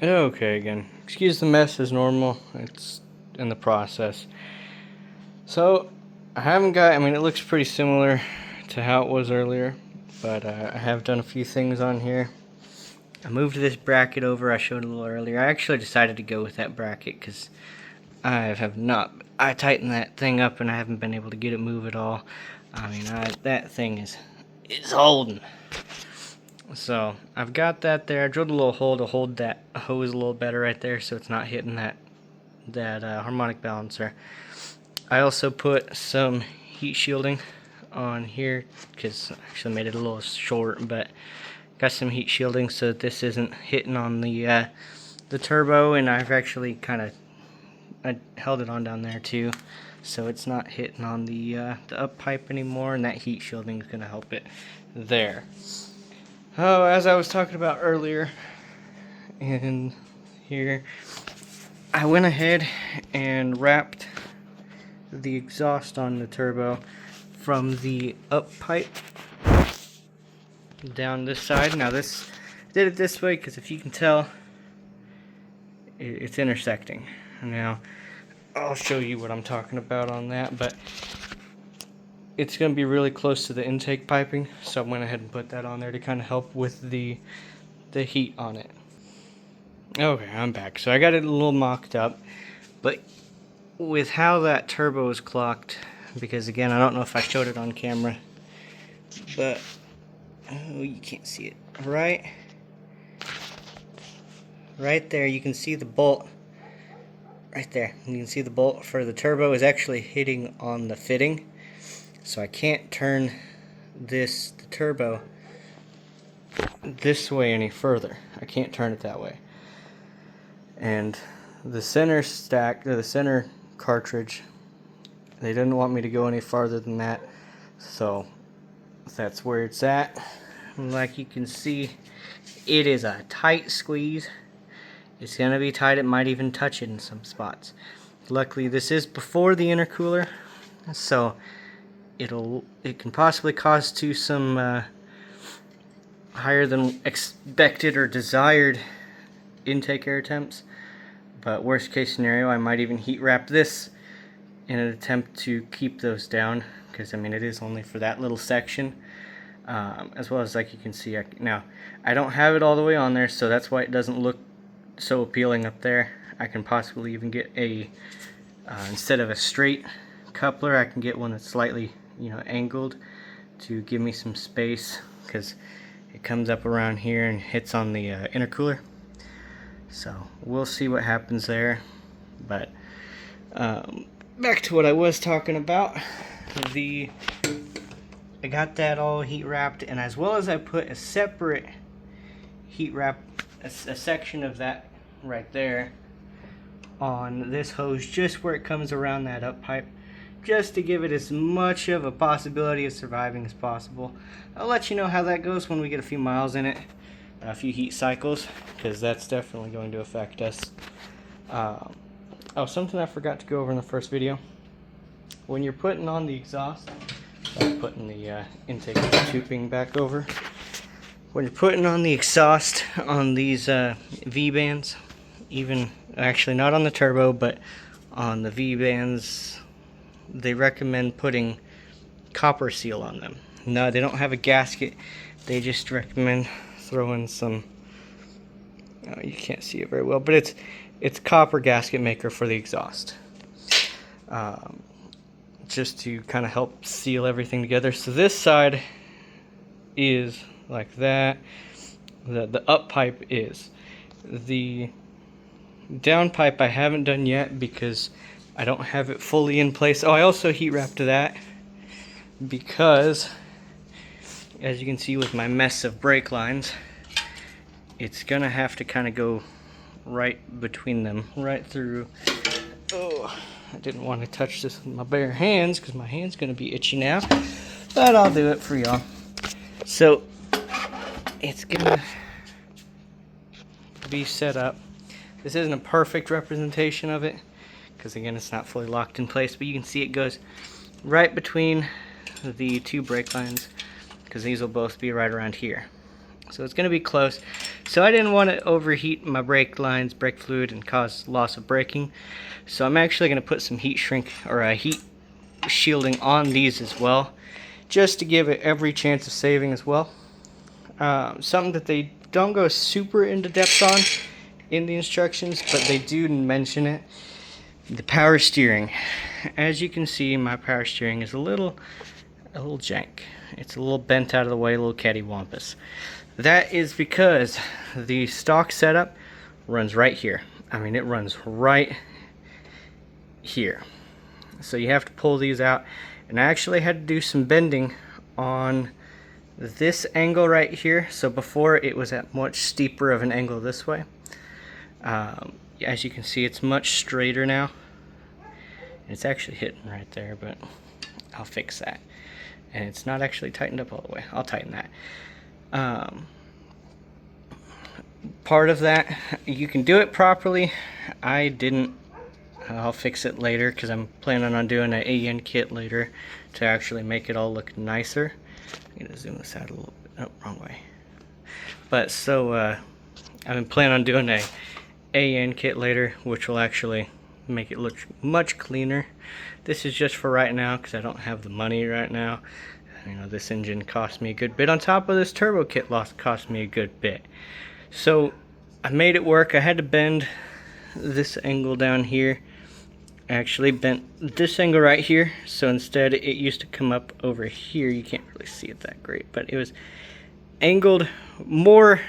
Okay, again, excuse the mess as normal, it's in the process. So, I mean, it looks pretty similar to how it was earlier, but I have done a few things on here. I moved this bracket over, I showed a little earlier. I actually decided to go with that bracket because I tightened that thing up and I haven't been able to get it move at all. I mean, that thing is holding. So I've got that there. I drilled a little hole to hold that hose a little better right there, so it's not hitting that harmonic balancer. I also put some heat shielding on here because I actually made it a little short, but got some heat shielding so that this isn't hitting on the turbo, and I've actually I held it on down there too, so it's not hitting on the up pipe anymore, and that heat shielding is going to help it there. Oh, as I was talking about earlier, in here, I went ahead and wrapped the exhaust on the turbo from the up pipe down this side. Now this, did it this way because if you can tell, it's intersecting. Now, I'll show you what I'm talking about on that, but it's going to be really close to the intake piping, so I went ahead and put that on there to kind of help with the heat on it. Okay, I'm back. So I got it a little mocked up, but with how that turbo is clocked, because again, I don't know if I showed it on camera, but oh, you can't see it. Right there, you can see the bolt. Right there, you can see the bolt for the turbo is actually hitting on the fitting. So I can't turn the turbo this way any further. I can't turn it that way. And the center stack, or the center cartridge, they didn't want me to go any farther than that. So that's where it's at. Like you can see, it is a tight squeeze. It's gonna be tight, it might even touch it in some spots. Luckily this is before the intercooler, so it can possibly cause some higher than expected or desired intake air temps, but worst case scenario, I might even heat wrap this in an attempt to keep those down, because I mean it is only for that little section, as well as, like you can see, now I don't have it all the way on there, so that's why it doesn't look so appealing up there. I can possibly even get a instead of a straight coupler, I can get one that's slightly angled to give me some space, because it comes up around here and hits on the intercooler. So we'll see what happens there. But back to what I was talking about. I got that all heat wrapped, and as well as I put a separate heat wrap, a section of that right there on this hose, just where it comes around that up pipe, just to give it as much of a possibility of surviving as possible. I'll let you know how that goes when we get a few miles in it, a few heat cycles, because that's definitely going to affect us. Oh, something I forgot to go over in the first video. When you're putting on the exhaust, I'm putting the intake tubing back over. When you're putting on the exhaust on these V-bands, even actually not on the turbo, but on the V-bands, they recommend putting copper seal on them. No, they don't have a gasket. They just recommend throwing some, you can't see it very well, but it's copper gasket maker for the exhaust. Just to kind of help seal everything together. So this side is like that. The up pipe is. The down pipe I haven't done yet because I don't have it fully in place. Oh, I also heat wrapped that because, as you can see with my mess of brake lines, it's gonna have to kind of go right between them, right through. Oh, I didn't want to touch this with my bare hands because my hand's gonna be itchy now, but I'll do it for y'all. So it's gonna be set up. This isn't a perfect representation of it because again it's not fully locked in place, but you can see it goes right between the two brake lines because these will both be right around here. So it's going to be close. So I didn't want to overheat my brake lines, brake fluid, and cause loss of braking. So I'm actually going to put some heat shrink or a heat shielding on these as well, just to give it every chance of saving as well. Something that they don't go super into depth on in the instructions, but they do mention it. The power steering. As you can see, my power steering is a little jank. It's a little bent out of the way, a little cattywampus. That is because the stock setup runs right here. I mean, it runs right here. So you have to pull these out, and I actually had to do some bending on this angle right here. So before, it was at much steeper of an angle this way. As you can see, it's much straighter now. It's actually hitting right there, but I'll fix that. And it's not actually tightened up all the way. I'll tighten that. Part of that, you can do it properly. I didn't. I'll fix it later because I'm planning on doing an AN kit later to actually make it all look nicer. I'm gonna zoom this out a little bit. Oh, wrong way. But so I've been planning on doing a AN kit later, which will actually make it look much cleaner. This is just for right now because I don't have the money right now. You know, this engine cost me a good bit. On top of this turbo kit loss cost me a good bit. So I made it work. I had to bend this angle down here. I actually bent this angle right here. So instead, it used to come up over here. You can't really see it that great, but it was angled more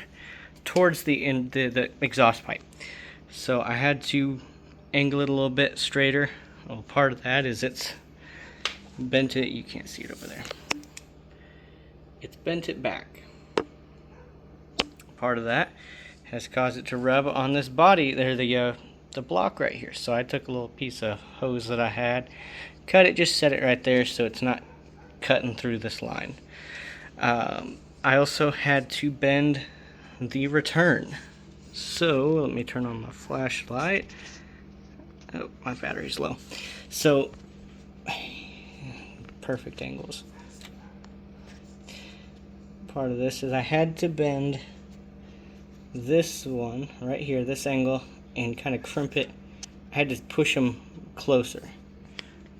towards the end, the exhaust pipe. So I had to angle it a little bit straighter. Well, part of that is it's bent it. You can't see it over there. It's bent it back. Part of that has caused it to rub on this body there, the block right here. So I took a little piece of hose that I had, cut it, just set it right there so it's not cutting through this line. I also had to bend the return. So let me turn on my flashlight. Oh, my battery's low. So perfect angles. Part of this is I had to bend this one right here, this angle, and kind of crimp it. I had to push them closer.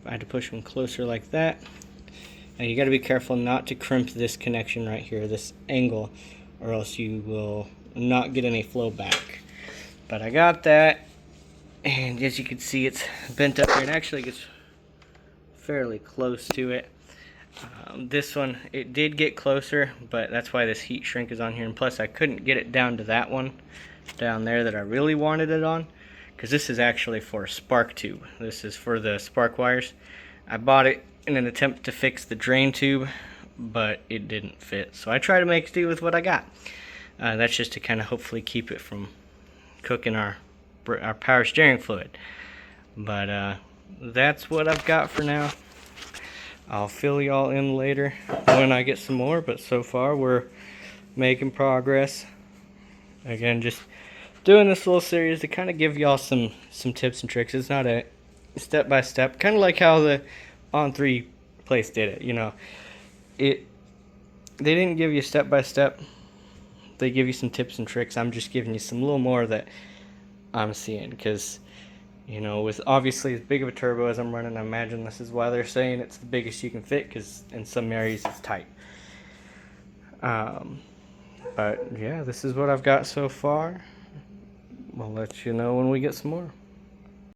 I had to push them closer like that. Now you got to be careful not to crimp this connection right here, this angle, or else you will not get any flow back. But I got that, and as you can see, it's bent up here. It actually gets fairly close to it. This one, it did get closer, but that's why this heat shrink is on here. And plus, I couldn't get it down to that one down there that I really wanted it on, because this is actually for a spark tube. This is for the spark wires. I bought it in an attempt to fix the drain tube, but it didn't fit. So I try to make do with what I got. That's just to kind of hopefully keep it from cooking our power steering fluid. But that's what I've got for now. I'll fill y'all in later when I get some more, but so far we're making progress. Again, just doing this little series to kind of give y'all some tips and tricks. It's not a step-by-step, kind of like how the on3 place did it. You know, they didn't give you step-by-step. They give you some tips and tricks. I'm just giving you some little more that I'm seeing, because you know, with obviously as big of a turbo as I'm running, I imagine this is why they're saying it's the biggest you can fit, because in some areas it's tight. But yeah, this is what I've got so far. I'll let you know when we get some more.